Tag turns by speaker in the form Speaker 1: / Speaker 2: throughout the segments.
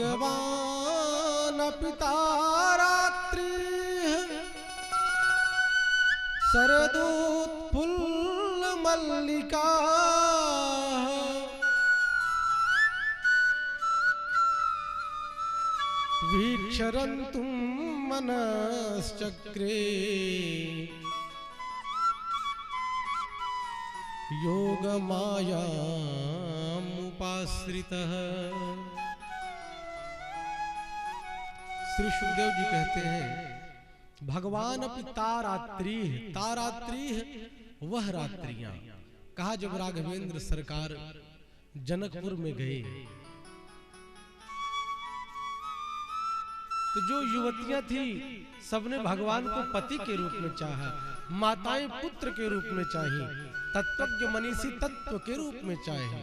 Speaker 1: भगवान पिता रात्रि शरदोत्फुल्ल मल्लिका वीक्षरन्तुं मनश्चक्रे योगमायामुपाश्रितः। श्री सुखदेव जी कहते हैं भगवान अपि तारात्रि, तारात्रि वह रात्रियां। कहा जब राघवेंद्र सरकार जनकपुर में गए तो जो युवतियां थी सबने भगवान को पति के रूप में चाहा, माताएं पुत्र के रूप में चाही, तत्वज्ञ मनीषी तत्व के रूप में चाहे।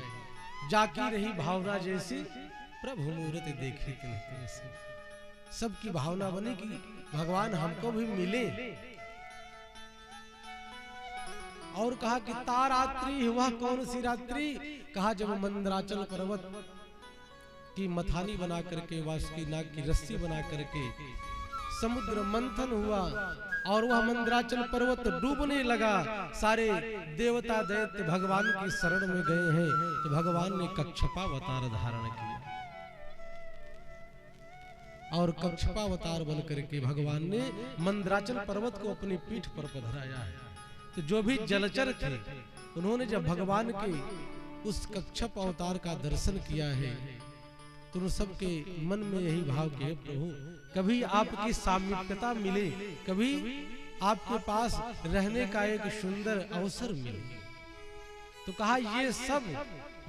Speaker 1: जाकी रही भावना जैसी प्रभु मूर्त देखी तैसी। सबकी भावना बनी कि भगवान हमको भी मिले। और कहा कि तारात्रि वह कौन सी रात्रि? कहा जब मंदराचल पर्वत की मथानी बना करके, वासुकी नाग की रस्सी बना करके समुद्र मंथन हुआ और वह मंदराचल पर्वत डूबने लगा। सारे देवता दैत्य भगवान की शरण में गए हैं तो भगवान ने कच्छपावतार धारण किया और कच्छपावतार बन करके भगवान ने मंदराचल पर्वत को अपनी पीठ पर पधराया है। तो जो भी जलचर थे उन्होंने जब भगवान के उस कच्छप अवतार का दर्शन किया है तो उन सबके मन में यही भाव कि प्रभु कभी आपकी सामीप्यता मिले, कभी आपके पास रहने का एक सुंदर अवसर मिले। तो कहा ये सब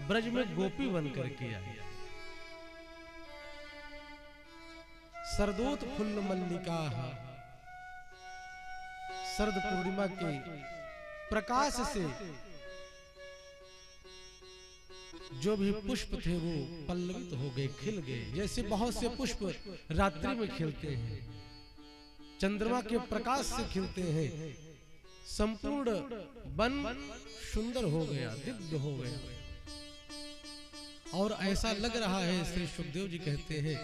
Speaker 1: ब्रज में गोपी बन करके आए। शरदोत्फुल्ल मल्लिका, शरद पूर्णिमा के प्रकाश से जो भी पुष्प थे वो पल्लवित हो गए, खिल गए। जैसे बहुत से पुष्प रात्रि में खिलते हैं, चंद्रमा के प्रकाश से खिलते हैं। संपूर्ण वन सुंदर हो गया, दिव्य हो गया। और ऐसा लग रहा है, श्री सुखदेव जी कहते हैं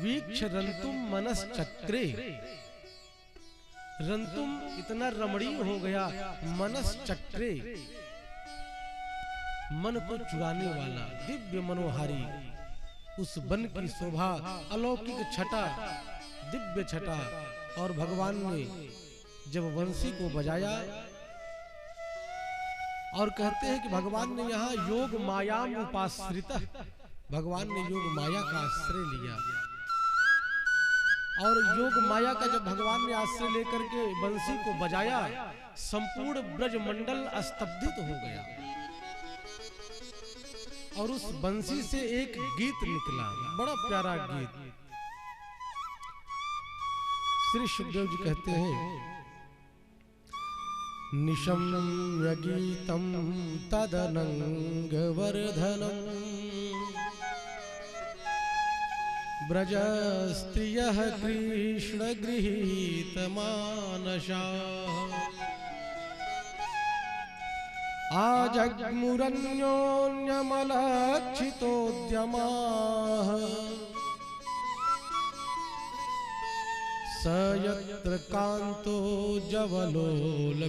Speaker 1: वीक्षरन्तुम मनश्चक्रे। रंतुम इतना रमणीय हो गया, मनश्चक्रे मन को चुराने वाला, दिव्य मनोहारी उस वन की शोभा, अलौकिक छटा, दिव्य छटा। और भगवान ने जब वंशी को बजाया और कहते हैं कि भगवान ने यहाँ योग मायाम उपाश्रित, भगवान ने योग माया का आश्रय लिया। और योग माया का जब भगवान ने आश्रय लेकर के वंशी को बजाया, संपूर्ण ब्रज मंडल स्तब्धित हो गया। और उस बंसी से एक गीत निकला, बड़ा प्यारा गीत। श्री सुखदेव जी कहते हैं निशम्य गीतम तदनंग वर्धनम ब्रज स्त्रियः कृष्ण गृहीत मानसाः आजग्मुरन्योन्यमलक्षितोद्यमाः स यत्र कान्तो जवलोलकुण्डलाः।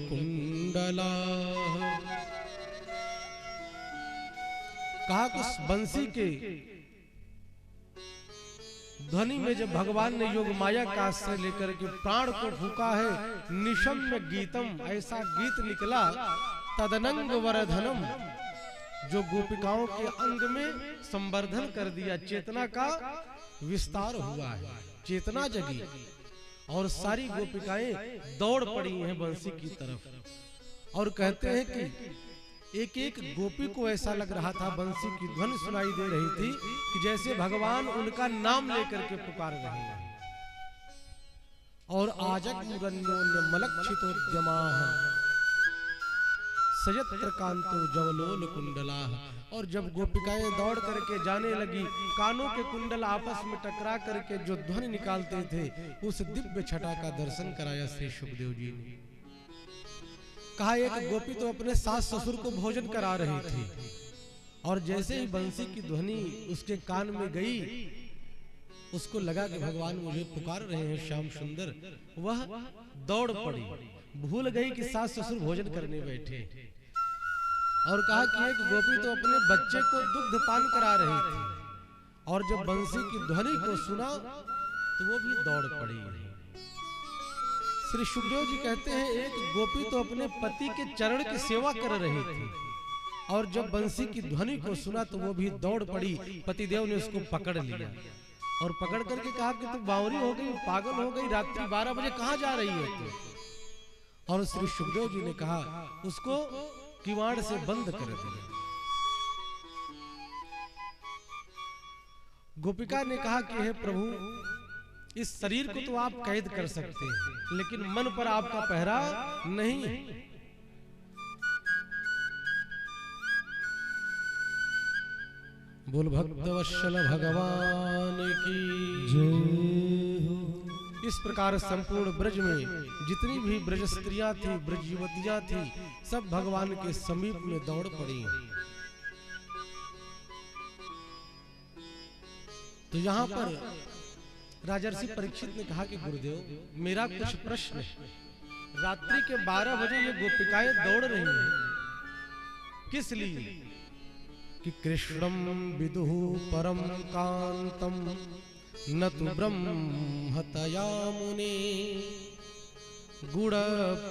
Speaker 1: कहा उस बंसी के ध्वनि में जब भगवान ने योग माया का आश्रय लेकर के प्राण को फूका है, निशम्य गीतम, ऐसा गीत निकला तदनंग वर्धनम, जो गोपिकाओं के अंग में संवर्धन कर दिया, चेतना का विस्तार हुआ है, चेतना जगी और सारी गोपिकाएं दौड़ पड़ी हैं बंसी की तरफ। और कहते हैं कि एक एक गोपी को ऐसा लग रहा था, बंसी की ध्वनि सुनाई दे रही थी कि जैसे भगवान उनका नाम लेकर के पुकार रहे हैं। और आजग्मुरन्योन्यमलक्षितोद्यमाः सयत्र कांतो जवलोल कुंडलाः। और जब गोपिकाएं दौड़ करके जाने लगी, कानों के कुंडल आपस में टकरा करके जो ध्वनि निकालते थे, उस दिव्य छटा का दर्शन कराया श्री सुखदेव जी ने। कहा एक गोपी तो अपने सास ससुर को भोजन करा रही थी और जैसे ही बंसी की ध्वनि उसके कान में गई उसको लगा कि भगवान मुझे पुकार रहे हैं श्याम सुंदर। वह दौड़ पड़ी, भूल गई कि सास ससुर भोजन करने बैठे, और कहा कि एक गोपी तो अपने बच्चे को दुग्ध पान करा रही थी, और जब बंसी की ध्वनि को सुना तो वो भी दौड़ पड़ी। श्री सुखदेव जी कहते हैं एक गोपी तो अपने पति के चरण की सेवा कर रही थी, और जब बंसी की ध्वनि को सुना तो वो भी दौड़ पड़ी। पतिदेव ने उसको पकड़ लिया और पकड़ करके कहा कि तू बावरी हो गई, पागल हो गई, रात्रि 12 बजे कहां जा रही है तू? और श्री सुखदेव जी ने कहा उसको किवाड़ से बंद कर दिया। गोपिका ने कहा कि हे प्रभु, इस शरीर को तो आप कैद कर सकते हैं, लेकिन मन पर आपका पहरा नहीं है। बोल भक्तवत्सल भगवान की जय। इस प्रकार संपूर्ण ब्रज में जितनी भी ब्रज स्त्रियां थी, ब्रज युवतियां थी, सब भगवान के समीप में दौड़ पड़ी। तो यहाँ पर राजर्षि परीक्षित ने कहा कि गुरुदेव मेरा कुछ प्रश्न है। रात्रि के 12 बजे ये गोपिकाएं दौड़ रही हैं, किस लिए? कि कृष्णम विदुः परम कांतम न तु ब्रह्मतया मुने गुण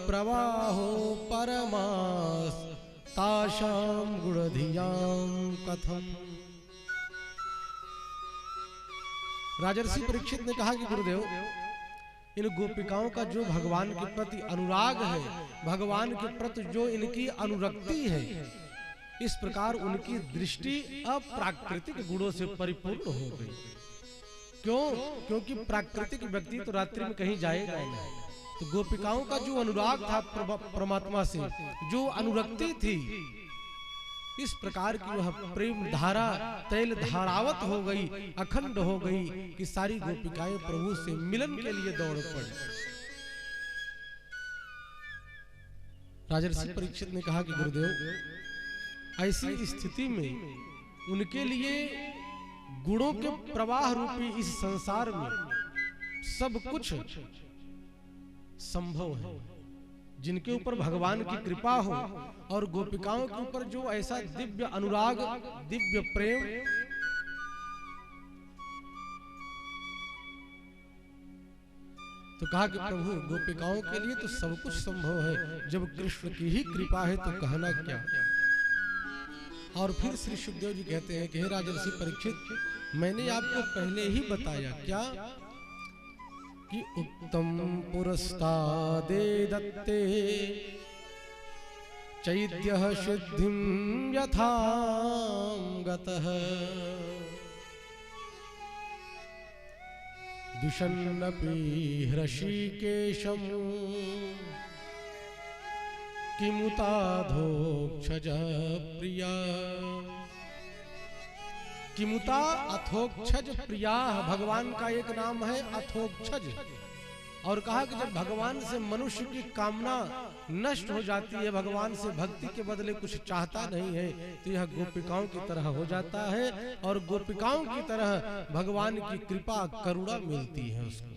Speaker 1: प्रवाहो परमास ताशाम गुणधियाम कथम। राजर्षि परीक्षित ने कहा कि गुरुदेव इन गोपिकाओं का जो भगवान के प्रति अनुराग है, भगवान के प्रति जो इनकी अनुरक्ति है, इस प्रकार उनकी दृष्टि अप्राकृतिक गुणों से परिपूर्ण हो गई। क्यों? क्योंकि प्राकृतिक व्यक्ति तो रात्रि में कहीं जाएगा नहीं। तो गोपिकाओं का जो अनुराग था परमात्मा से, जो अनुरक्ति थी, इस प्रकार की वह प्रेम धारा तैल धारावत हो गई, अखंड हो गई कि सारी गोपिकाएं प्रभु से मिलन के लिए दौड़ पड़ी। राजर्षि परीक्षित ने कहा कि गुरुदेव ऐसी स्थिति में उनके लिए गुणों के प्रवाह रूपी इस संसार में सब कुछ संभव है। जिनके ऊपर भगवान की कृपा हो और गोपिकाओं के ऊपर जो ऐसा दिव्य अनुराग, दिव्य प्रेम, तो कहा कि प्रभु गोपिकाओं के लिए तो सब कुछ संभव है, जब कृष्ण की ही कृपा है तो कहना क्या। और फिर श्री सुखदेव जी कहते हैं कि हे राजर्षि परीक्षित, मैंने आपको पहले ही बताया क्या कि उत्तम पुरस्तादे दत्ते चैद्यः सिद्धिं यथा गतः दुषन्नपि हृषीकेशं किमुताधोक्षज प्रिया। किमुता अथोक्षज प्रिया, भगवान का एक नाम है अथोक्षज। और कहा कि जब भगवान से मनुष्य की कामना नष्ट हो जाती है, भगवान से भक्ति के बदले कुछ चाहता नहीं है, तो यह गोपिकाओं की तरह हो जाता है, और गोपिकाओं की तरह भगवान की कृपा करुणा मिलती है उसको।